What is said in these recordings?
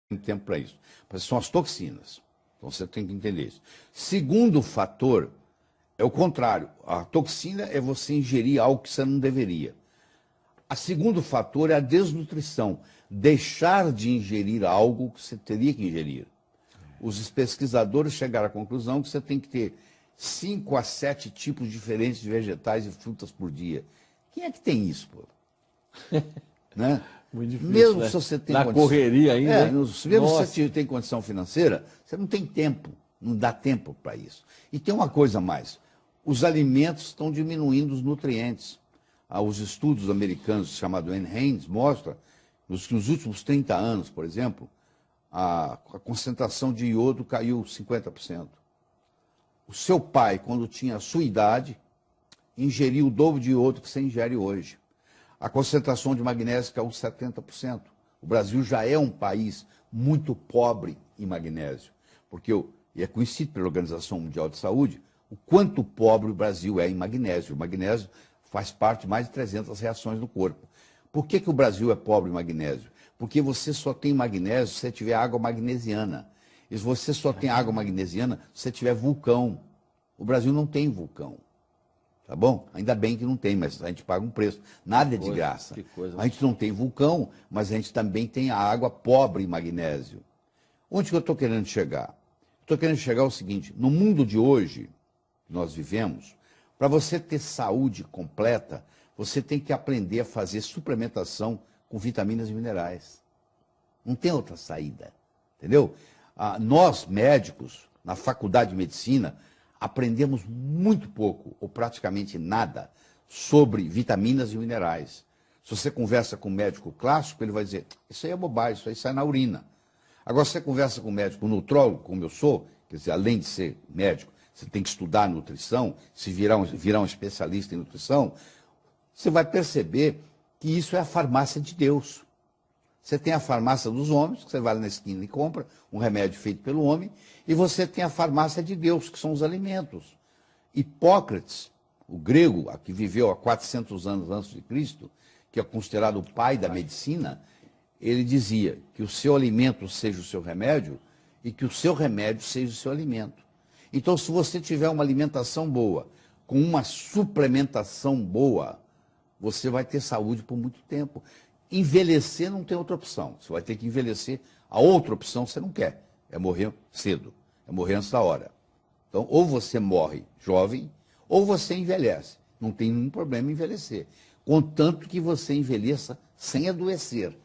tem tempo para isso. Mas são as toxinas. Então você tem que entender isso. Segundo fator é o contrário. A toxina é você ingerir algo que você não deveria. O segundo fator é a desnutrição. Deixar de ingerir algo que você teria que ingerir. Os pesquisadores chegaram à conclusão que você tem que ter 5 a 7 tipos diferentes de vegetais e frutas por dia. Quem é que tem isso, pô? Né? Muito difícil, mesmo né? se você tem Na correria ainda. mesmo se você tem condição financeira, você não tem tempo, não dá tempo para isso. E tem uma coisa mais, os alimentos estão diminuindo os nutrientes. Os estudos americanos chamados NHANES mostram que nos últimos 30 anos, por exemplo, a concentração de iodo caiu 50%. O seu pai, quando tinha a sua idade, ingeriu o dobro de iodo que você ingere hoje. A concentração de magnésio caiu 70%. O Brasil já é um país muito pobre em magnésio, e é conhecido pela Organização Mundial de Saúde o quanto pobre o Brasil é em magnésio. O magnésio faz parte de mais de 300 reações no corpo. Por que o Brasil é pobre em magnésio? Porque você só tem magnésio se você tiver água magnesiana. E você só tem água magnesiana se você tiver vulcão. O Brasil não tem vulcão. Tá bom? Ainda bem que não tem, mas a gente paga um preço. Nada é de graça. A gente não tem vulcão, mas a gente também tem a água pobre em magnésio. Onde que eu estou querendo chegar? Estou querendo chegar ao seguinte, no mundo de hoje, que nós vivemos, para você ter saúde completa, você tem que aprender a fazer suplementação com vitaminas e minerais. Não tem outra saída, entendeu? Nós, médicos, na faculdade de medicina, aprendemos muito pouco, ou praticamente nada, sobre vitaminas e minerais. Se você conversa com um médico clássico, ele vai dizer, isso aí é bobagem, isso aí sai na urina. Agora, se você conversa com um médico nutrólogo, como eu sou, quer dizer, além de ser médico, você tem que estudar nutrição, se virar um especialista em nutrição, você vai perceber que isso é a farmácia de Deus. Você tem a farmácia dos homens, que você vai lá na esquina e compra um remédio feito pelo homem, e você tem a farmácia de Deus, que são os alimentos. Hipócrates, o grego, que viveu há 400 anos antes de Cristo, que é considerado o pai da medicina, ele dizia que o seu alimento seja o seu remédio e que o seu remédio seja o seu alimento. Então, se você tiver uma alimentação boa, com uma suplementação boa, você vai ter saúde por muito tempo. Envelhecer não tem outra opção. Você vai ter que envelhecer. A outra opção você não quer. É morrer cedo. É morrer antes da hora. Então, ou você morre jovem, ou você envelhece. Não tem nenhum problema em envelhecer. Contanto que você envelheça sem adoecer.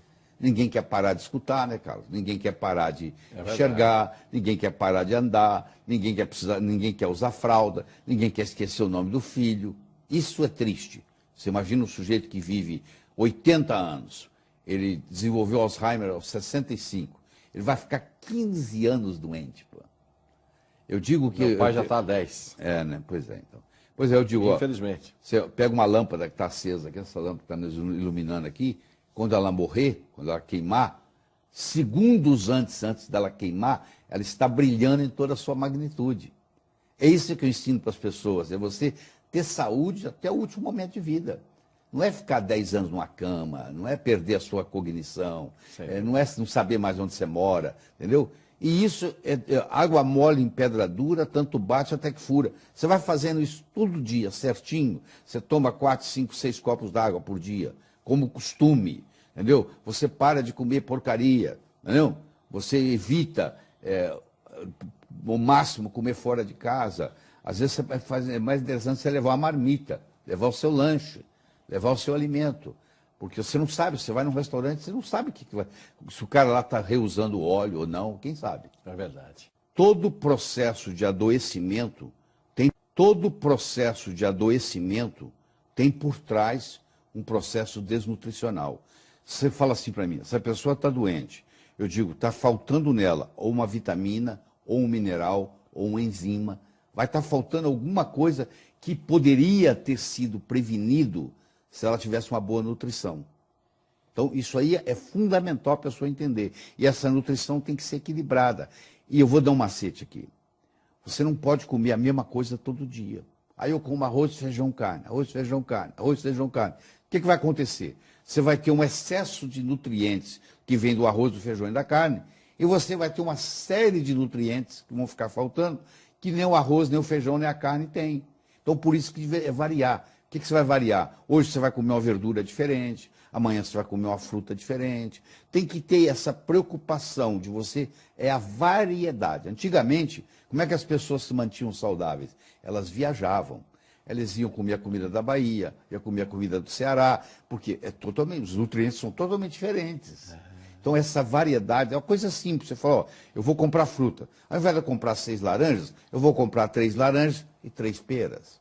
Ninguém quer parar de escutar, né, Carlos? Ninguém quer parar de enxergar, ninguém quer parar de andar, ninguém quer usar fralda, ninguém quer esquecer o nome do filho. Isso é triste. Você imagina um sujeito que vive 80 anos, ele desenvolveu Alzheimer aos 65, ele vai ficar 15 anos doente, pô. Eu digo que... Meu pai já está há 10. É, né? Pois é, então. Pois é, eu digo, infelizmente. Você pega uma lâmpada que está acesa aqui, essa lâmpada que está nos iluminando aqui, quando ela morrer, quando ela queimar, segundos antes dela queimar, ela está brilhando em toda a sua magnitude. É isso que eu ensino para as pessoas, é você ter saúde até o último momento de vida. Não é ficar 10 anos numa cama, não é perder a sua cognição, não é não saber mais onde você mora, entendeu? E isso, água mole em pedra dura, tanto bate até que fura. Você vai fazendo isso todo dia, certinho. Você toma 4, 5, 6 copos d'água por dia, como costume, entendeu? Você para de comer porcaria, entendeu? Você evita, ao máximo, comer fora de casa. Às vezes é mais interessante você levar uma marmita, levar o seu lanche, levar o seu alimento. Porque você não sabe, você vai num restaurante, você não sabe o que vai. Se o cara lá está reusando óleo ou não, quem sabe? É verdade. Todo processo de adoecimento tem por trás um processo desnutricional. Você fala assim para mim, essa pessoa está doente. Eu digo, está faltando nela ou uma vitamina, ou um mineral, ou uma enzima. Vai estar faltando alguma coisa que poderia ter sido prevenido se ela tivesse uma boa nutrição. Então, isso aí é fundamental para a pessoa entender. E essa nutrição tem que ser equilibrada. E eu vou dar um macete aqui. Você não pode comer a mesma coisa todo dia. Aí eu como arroz, feijão, carne, arroz, feijão, carne, arroz, feijão, carne. O que vai acontecer? Você vai ter um excesso de nutrientes que vem do arroz, do feijão e da carne, E você vai ter uma série de nutrientes que vão ficar faltando, que nem o arroz, nem o feijão, nem a carne tem. Então, por isso que é variar. O que você vai variar? Hoje você vai comer uma verdura diferente, amanhã você vai comer uma fruta diferente. Tem que ter essa preocupação de você, é a variedade. Antigamente, como é que as pessoas se mantinham saudáveis? Elas viajavam. Elas iam comer a comida da Bahia, iam comer a comida do Ceará, porque os nutrientes são totalmente diferentes. Então, essa variedade é uma coisa simples. Você fala, ó, eu vou comprar fruta. Ao invés de eu comprar 6 laranjas, eu vou comprar 3 laranjas e 3 peras.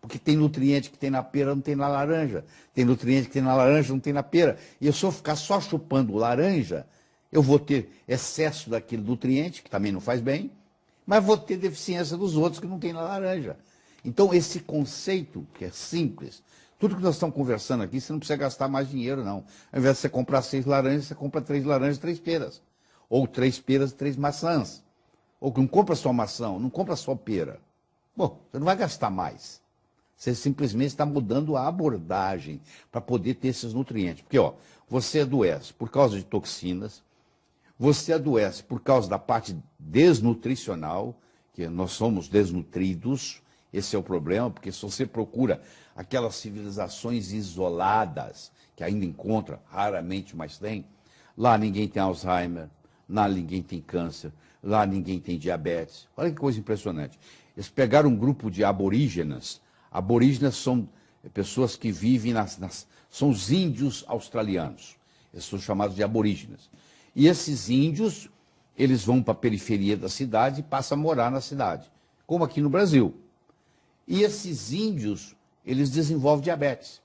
Porque tem nutriente que tem na pera, não tem na laranja. Tem nutriente que tem na laranja, não tem na pera. E se eu ficar só chupando laranja, eu vou ter excesso daquele nutriente, que também não faz bem, mas vou ter deficiência dos outros que não tem na laranja. Então, esse conceito, que é simples, tudo que nós estamos conversando aqui, você não precisa gastar mais dinheiro, não. Ao invés de você comprar 6 laranjas, você compra 3 laranjas e 3 peras. Ou 3 peras e 3 maçãs. Ou não compra só maçã, não compra só pera. Bom, você não vai gastar mais. Você simplesmente está mudando a abordagem para poder ter esses nutrientes. Porque, ó, você adoece por causa de toxinas, você adoece por causa da parte desnutricional, que nós somos desnutridos. Esse é o problema, porque se você procura aquelas civilizações isoladas, que ainda encontra, raramente mais tem, lá ninguém tem Alzheimer, lá ninguém tem câncer, lá ninguém tem diabetes. Olha que coisa impressionante. Eles pegaram um grupo de aborígenas. Aborígenas são pessoas que vivem são os índios australianos. Eles são chamados de aborígenas. E esses índios, eles vão para a periferia da cidade e passam a morar na cidade, como aqui no Brasil. E esses índios, eles desenvolvem diabetes.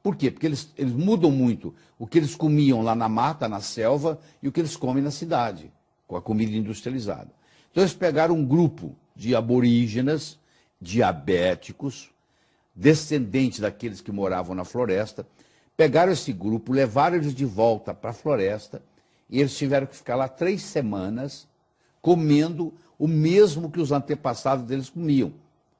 Por quê? Porque eles mudam muito o que eles comiam lá na mata, na selva, e o que eles comem na cidade, com a comida industrializada. Então eles pegaram um grupo de aborígenas, diabéticos, descendentes daqueles que moravam na floresta, pegaram esse grupo, levaram eles de volta para a floresta, e eles tiveram que ficar lá 3 semanas comendo o mesmo que os antepassados deles comiam.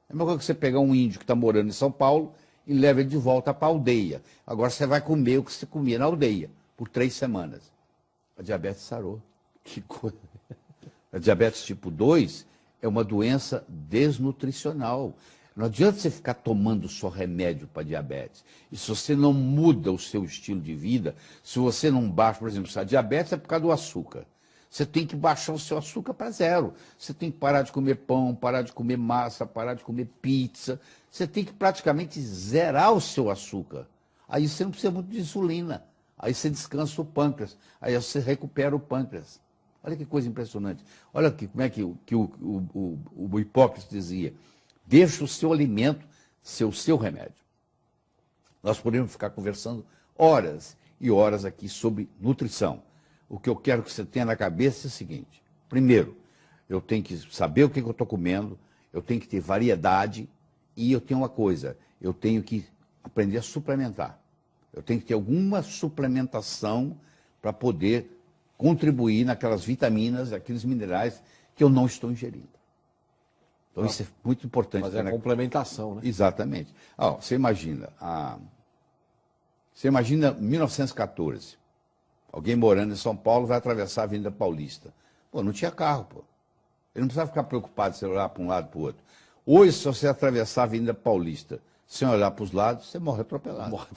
É a mesma coisa que você pegar um índio que está morando em São Paulo e leva ele de volta para a aldeia. Agora você vai comer o que você comia na aldeia, por 3 semanas. A diabetes sarou. Que coisa. A diabetes tipo 2 é uma doença desnutricional. Não adianta você ficar tomando só remédio para diabetes. E se você não muda o seu estilo de vida, se você não baixa, por exemplo, se a diabetes é por causa do açúcar. Você tem que baixar o seu açúcar para 0. Você tem que parar de comer pão, parar de comer massa, parar de comer pizza. Você tem que praticamente zerar o seu açúcar. Aí você não precisa muito de insulina. Aí você descansa o pâncreas. Aí você recupera o pâncreas. Olha que coisa impressionante. Olha aqui como é que o Hipócrates dizia. Deixa o seu alimento ser o seu remédio. Nós podemos ficar conversando horas e horas aqui sobre nutrição. O que eu quero que você tenha na cabeça é o seguinte. Primeiro, eu tenho que saber o que eu estou comendo, eu tenho que ter variedade e eu tenho uma coisa, eu tenho que aprender a suplementar. Eu tenho que ter alguma suplementação para poder contribuir naquelas vitaminas, aqueles minerais que eu não estou ingerindo. Então isso é muito importante. Fazer a complementação, né? Exatamente. Você imagina 1914. Alguém morando em São Paulo vai atravessar a Avenida Paulista. Pô, não tinha carro, pô. Ele não precisava ficar preocupado se olhar para um lado e para o outro. Hoje, se você atravessar a Avenida Paulista sem olhar para os lados, você morre atropelado. Morre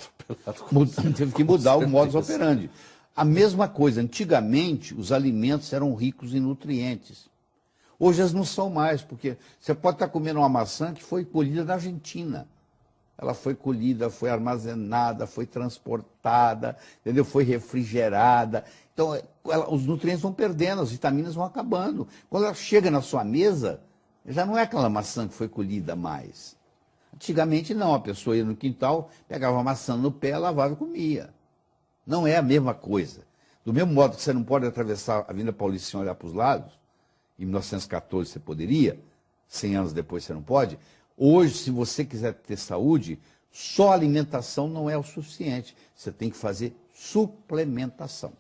atropelado. Teve que mudar o modus operandi. A mesma coisa, antigamente os alimentos eram ricos em nutrientes. Hoje eles não são mais, porque você pode estar comendo uma maçã que foi colhida na Argentina. Ela foi colhida, foi armazenada, foi transportada, entendeu? Foi refrigerada. Então, os nutrientes vão perdendo, as vitaminas vão acabando. Quando ela chega na sua mesa, já não é aquela maçã que foi colhida mais. Antigamente, não. A pessoa ia no quintal, pegava a maçã no pé, lavava e comia. Não é a mesma coisa. Do mesmo modo que você não pode atravessar a Avenida Paulista sem olhar para os lados, em 1914 você poderia, 100 anos depois você não pode. Hoje, se você quiser ter saúde, só alimentação não é o suficiente. Você tem que fazer suplementação.